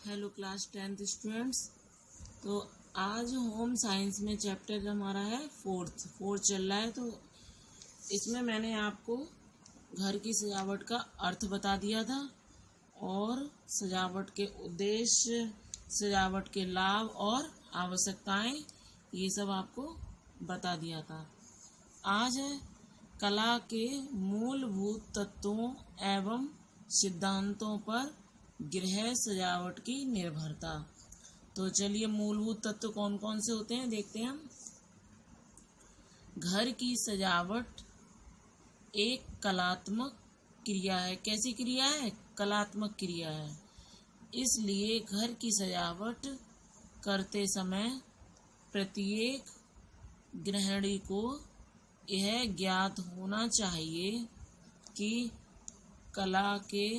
Hello class 10th students. तो आज home science में चैप्टर हमारा है फोर्थ चल रहा है। तो इसमें मैंने आपको घर की सजावट का अर्थ बता दिया था और सजावट के उद्देश्य, सजावट के लाभ और आवश्यकताएं, ये सब आपको बता दिया था। आज है कला के मूलभूत तत्वों एवं सिद्धांतों पर गृह सजावट की निर्भरता। तो चलिए मूलभूत तत्व कौन कौन से होते हैं देखते हैं हम। घर की सजावट एक कलात्मक क्रिया है। कैसी क्रिया है? कलात्मक क्रिया है। इसलिए घर की सजावट करते समय प्रत्येक गृहिणी को यह ज्ञात होना चाहिए कि कला के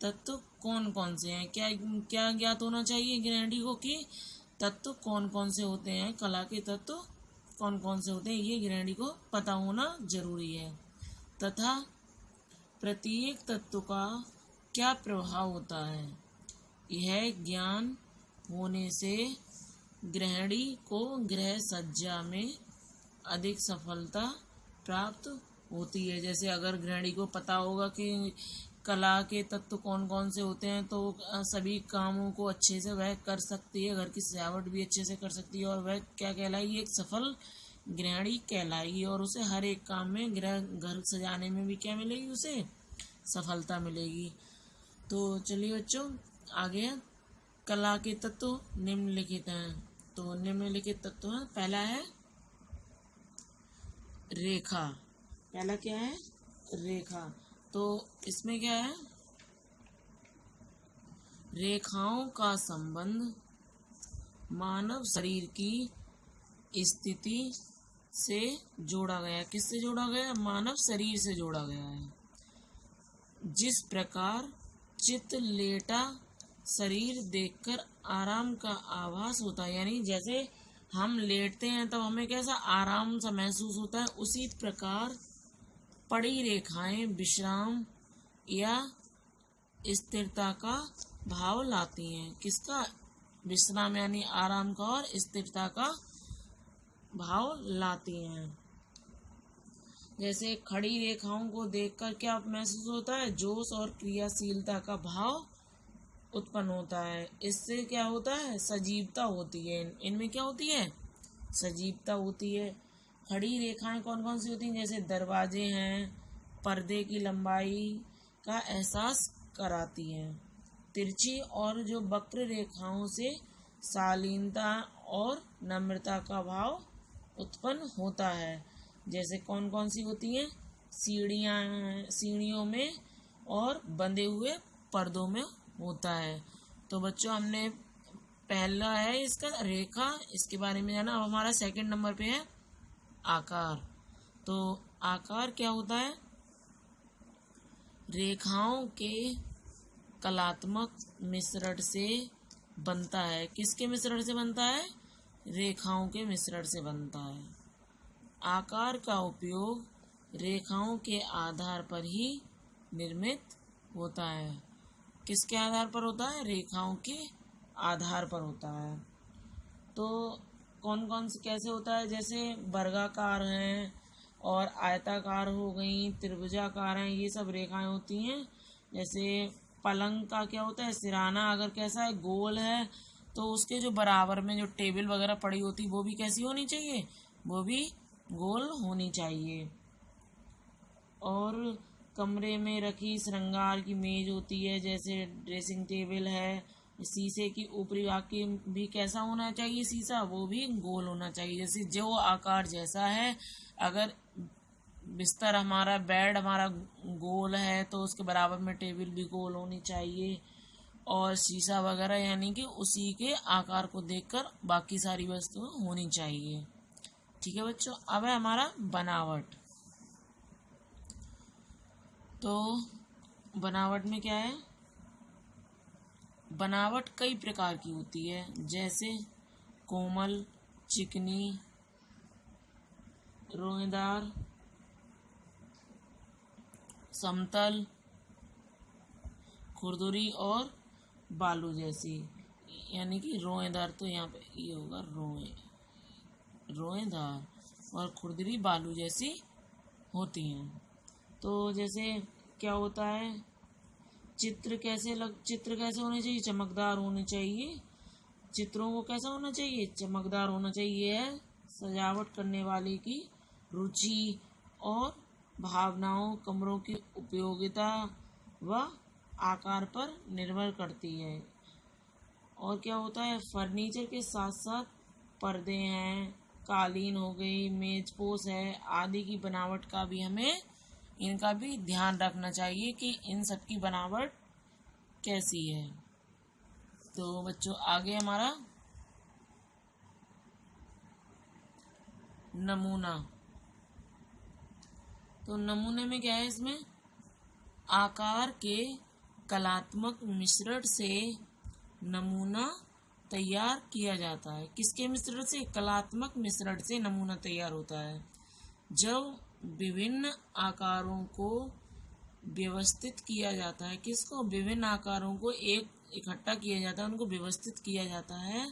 तत्व कौन कौन से हैं। क्या ज्ञात होना चाहिए गृहिणी को कि तत्व कौन कौन से होते हैं, कला के तत्व कौन कौन से होते हैं, ये गृहिणी को पता होना जरूरी है। तथा प्रत्येक तत्व का क्या प्रभाव होता है, यह ज्ञान होने से गृहिणी को गृह सज्जा में अधिक सफलता प्राप्त होती है। जैसे अगर गृहिणी को पता होगा कि कला के तत्व कौन कौन से होते हैं तो सभी कामों को अच्छे से वह कर सकती है, घर की सजावट भी अच्छे से कर सकती है और वह क्या कहलाएगी, एक सफल गृहिणी कहलाएगी। और उसे हर एक काम में घर सजाने में भी क्या मिलेगी, उसे सफलता मिलेगी। तो चलिए बच्चों आगे है कला के तत्व निम्नलिखित हैं। तो निम्नलिखित तत्व हैं, पहला है रेखा। पहला क्या है? रेखा। तो इसमें क्या है, रेखाओं का संबंध मानव शरीर की स्थिति से जोड़ा गया है। किससे जोड़ा गया? मानव शरीर से जोड़ा गया है। जिस प्रकार चित्त लेटा शरीर देखकर आराम का आभास होता है, यानी जैसे हम लेटते हैं तब हमें कैसा आराम सा महसूस होता है, उसी प्रकार पड़ी रेखाएं विश्राम या स्थिरता का भाव लाती हैं। किसका? विश्राम यानी आराम का और स्थिरता का भाव लाती हैं। जैसे खड़ी रेखाओं को देखकर क्या महसूस होता है? जोश और क्रियाशीलता का भाव उत्पन्न होता है। इससे क्या होता है? सजीवता होती है। इनमें क्या होती है? सजीवता होती है। खड़ी रेखाएं कौन कौन सी होती हैं? जैसे दरवाजे हैं, पर्दे की लंबाई का एहसास कराती हैं। तिरछी और जो वक्र रेखाओं से शालीनता और नम्रता का भाव उत्पन्न होता है। जैसे कौन कौन सी होती हैं? सीढ़ियों में और बंधे हुए पर्दों में होता है। तो बच्चों हमने पहला है इसका रेखा, इसके बारे में जाना। अब हमारा सेकंड नंबर पे है आकार। तो आकार क्या होता है? रेखाओं के कलात्मक मिश्रण से बनता है। किसके मिश्रण से बनता है? रेखाओं के मिश्रण से बनता है। आकार का उपयोग रेखाओं के आधार पर ही निर्मित होता है। किसके आधार पर होता है? रेखाओं के आधार पर होता है। तो कौन कौन से कैसे होता है? जैसे वर्गाकार हैं और आयताकार हो गई, त्रिभुजाकार हैं, ये सब रेखाएं होती हैं। जैसे पलंग का क्या होता है? सिराना अगर कैसा है, गोल है, तो उसके जो बराबर में जो टेबल वगैरह पड़ी होती वो भी कैसी होनी चाहिए? वो भी गोल होनी चाहिए। और कमरे में रखी श्रृंगार की मेज होती है, जैसे ड्रेसिंग टेबल है। शीशे की ऊपरी भाग की भी कैसा होना चाहिए? शीशा वो भी गोल होना चाहिए। जैसे जो आकार जैसा है, अगर बिस्तर हमारा, बेड हमारा गोल है तो उसके बराबर में टेबल भी गोल होनी चाहिए। और शीशा वगैरह यानी कि उसी के आकार को देखकर बाकी सारी वस्तुएं होनी चाहिए। ठीक है बच्चों। अब है हमारा बनावट। तो बनावट में क्या है? बनावट कई प्रकार की होती है, जैसे कोमल, चिकनी, रोएदार, समतल, खुरदुरी और बालू जैसी, यानी कि रोएदार, तो यहाँ पे ये होगा रोएदार, और खुरदरी बालू जैसी होती हैं। तो जैसे क्या होता है, चित्र कैसे होने चाहिए, चमकदार होने चाहिए। चित्रों को कैसा होना चाहिए, चमकदार होना चाहिए। है सजावट करने वाले की रुचि और भावनाओं, कमरों की उपयोगिता व आकार पर निर्भर करती है। और क्या होता है, फर्नीचर के साथ साथ पर्दे हैं, कालीन हो गई, मेजपोश है आदि की बनावट का भी हमें इनका भी ध्यान रखना चाहिए कि इन सब की बनावट कैसी है। तो बच्चों आगे हमारा नमूना। तो नमूने में क्या है, इसमें आकार के कलात्मक मिश्रण से नमूना तैयार किया जाता है। किसके मिश्रण से, कलात्मक मिश्रण से नमूना तैयार होता है। जब विभिन्न आकारों को व्यवस्थित किया जाता है, किसको, विभिन्न आकारों को एक इकट्ठा किया जाता है, उनको व्यवस्थित किया जाता है,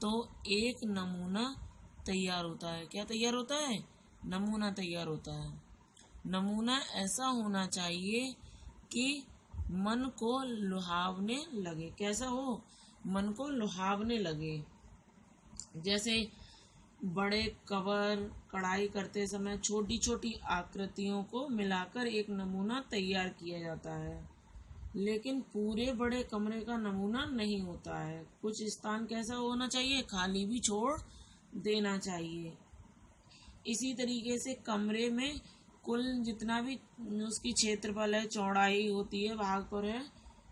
तो एक नमूना तैयार होता है। क्या तैयार होता है, नमूना तैयार होता है। नमूना ऐसा होना चाहिए कि मन को लुभावने लगे। कैसा हो, मन को लुभावने लगे। जैसे बड़े कवर कढ़ाई करते समय छोटी छोटी आकृतियों को मिलाकर एक नमूना तैयार किया जाता है, लेकिन पूरे बड़े कमरे का नमूना नहीं होता है। कुछ स्थान कैसा होना चाहिए, खाली भी छोड़ देना चाहिए। इसी तरीके से कमरे में कुल जितना भी उसकी क्षेत्रफल है, चौड़ाई होती है, भाग पर है,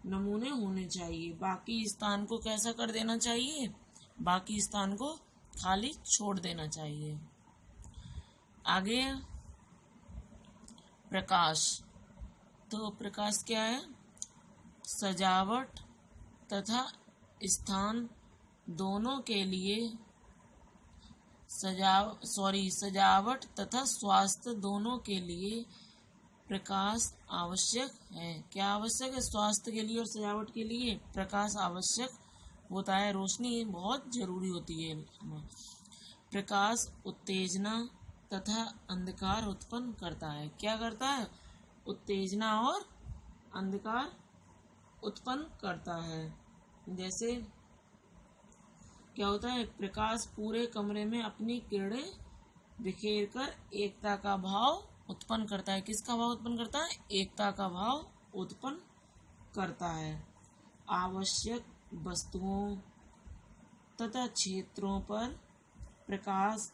नमूने होने चाहिए। बाकी स्थान को कैसा कर देना चाहिए, बाकी स्थान को खाली छोड़ देना चाहिए। आगे प्रकाश। तो प्रकाश क्या है, सजावट तथा स्थान दोनों के लिए सजावट तथा स्वास्थ्य दोनों के लिए प्रकाश आवश्यक है। क्या आवश्यक है, स्वास्थ्य के लिए और सजावट के लिए प्रकाश आवश्यक होता है। रोशनी बहुत जरूरी होती है। प्रकाश उत्तेजना तथा अंधकार उत्पन्न करता है। क्या करता है, उत्तेजना और अंधकार उत्पन्न करता है। जैसे क्या होता है, प्रकाश पूरे कमरे में अपनी किरणें बिखेर कर एकता का भाव उत्पन्न करता है। किसका भाव उत्पन्न करता है, एकता का भाव उत्पन्न करता है। आवश्यक वस्तुओं तथा क्षेत्रों पर प्रकाश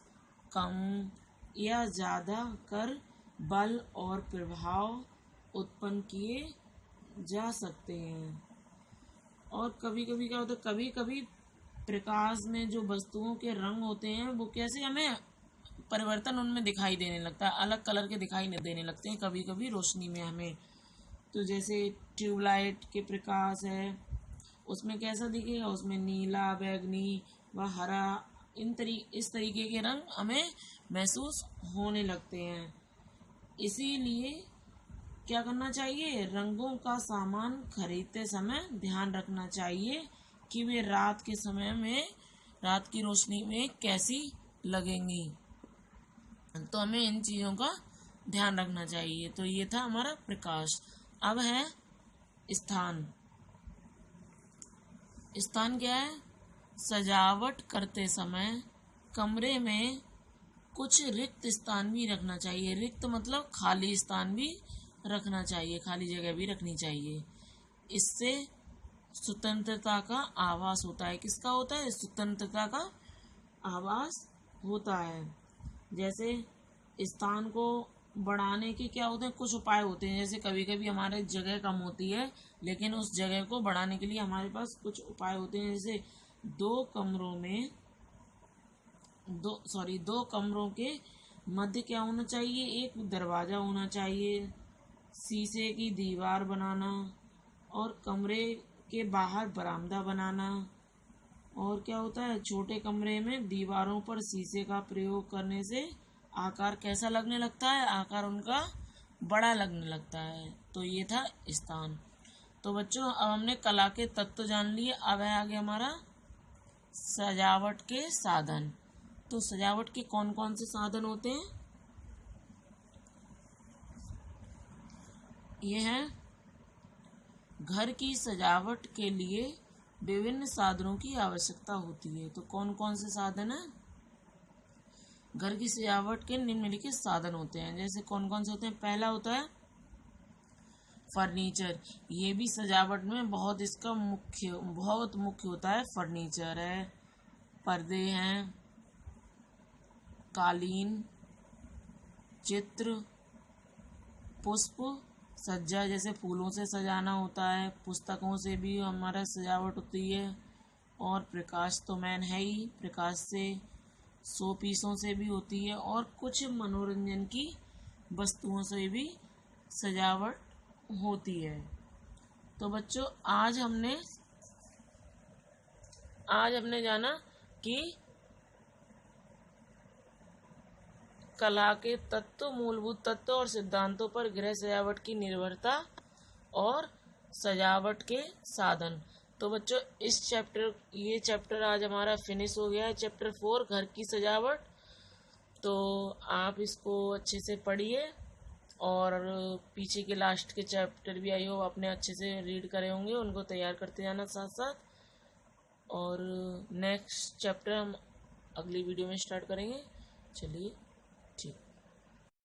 कम या ज़्यादा कर बल और प्रभाव उत्पन्न किए जा सकते हैं। और कभी कभी क्या होता है, कभी कभी प्रकाश में जो वस्तुओं के रंग होते हैं वो कैसे हमें परिवर्तन उनमें दिखाई देने लगता है, अलग कलर के दिखाई देने लगते हैं कभी कभी रोशनी में हमें। तो जैसे ट्यूबलाइट के प्रकाश है, उसमें कैसा दिखेगा, उसमें नीला, बैगनी व हरा इस तरीके के रंग हमें महसूस होने लगते हैं। इसीलिए क्या करना चाहिए, रंगों का सामान खरीदते समय ध्यान रखना चाहिए कि वे रात के समय में, रात की रोशनी में कैसी लगेंगी। तो हमें इन चीज़ों का ध्यान रखना चाहिए। तो ये था हमारा प्रकाश। अब है स्थान। स्थान क्या है, सजावट करते समय कमरे में कुछ रिक्त स्थान भी रखना चाहिए। रिक्त मतलब खाली स्थान भी रखना चाहिए, खाली जगह भी रखनी चाहिए। इससे स्वतंत्रता का आभास होता है। किसका होता है, स्वतंत्रता का आभास होता है। जैसे स्थान को बढ़ाने के क्या होते हैं, कुछ उपाय होते हैं। जैसे कभी कभी हमारे जगह कम होती है, लेकिन उस जगह को बढ़ाने के लिए हमारे पास कुछ उपाय होते हैं। जैसे दो कमरों के मध्य क्या होना चाहिए, एक दरवाजा होना चाहिए, शीशे की दीवार बनाना और कमरे के बाहर बरामदा बनाना। और क्या होता है, छोटे कमरे में दीवारों पर शीशे का प्रयोग करने से आकार कैसा लगने लगता है, आकार उनका बड़ा लगने लगता है। तो ये था स्थान। तो बच्चों अब हमने कला के तत्व जान लिए। अब है आगे हमारा सजावट के साधन। तो सजावट के कौन कौन से साधन होते हैं? ये हैं घर की सजावट के लिए विभिन्न साधनों की आवश्यकता होती है। तो कौन कौन से साधन है? घर की सजावट के निम्नलिखित साधन होते हैं। जैसे कौन कौन से होते हैं? पहला होता है फर्नीचर। ये भी सजावट में बहुत इसका बहुत मुख्य होता है। फर्नीचर है, पर्दे हैं, कालीन, चित्र, पुष्प सज्जा जैसे फूलों से सजाना होता है। पुस्तकों से भी हमारा सजावट होती है। और प्रकाश तो मैन है ही, प्रकाश से शो पीसों से भी होती है। और कुछ मनोरंजन की वस्तुओं से भी सजावट होती है। तो बच्चों आज हमने जाना कि कला के तत्व, मूलभूत तत्व और सिद्धांतों पर गृह सजावट की निर्भरता और सजावट के साधन। तो बच्चों ये चैप्टर आज हमारा फिनिश हो गया है। चैप्टर 4 घर की सजावट। तो आप इसको अच्छे से पढ़िए और पीछे के लास्ट के चैप्टर भी आई हो आपने अच्छे से रीड करे होंगे, उनको तैयार करते जाना साथ साथ। और नेक्स्ट चैप्टर हम अगली वीडियो में स्टार्ट करेंगे। चलिए।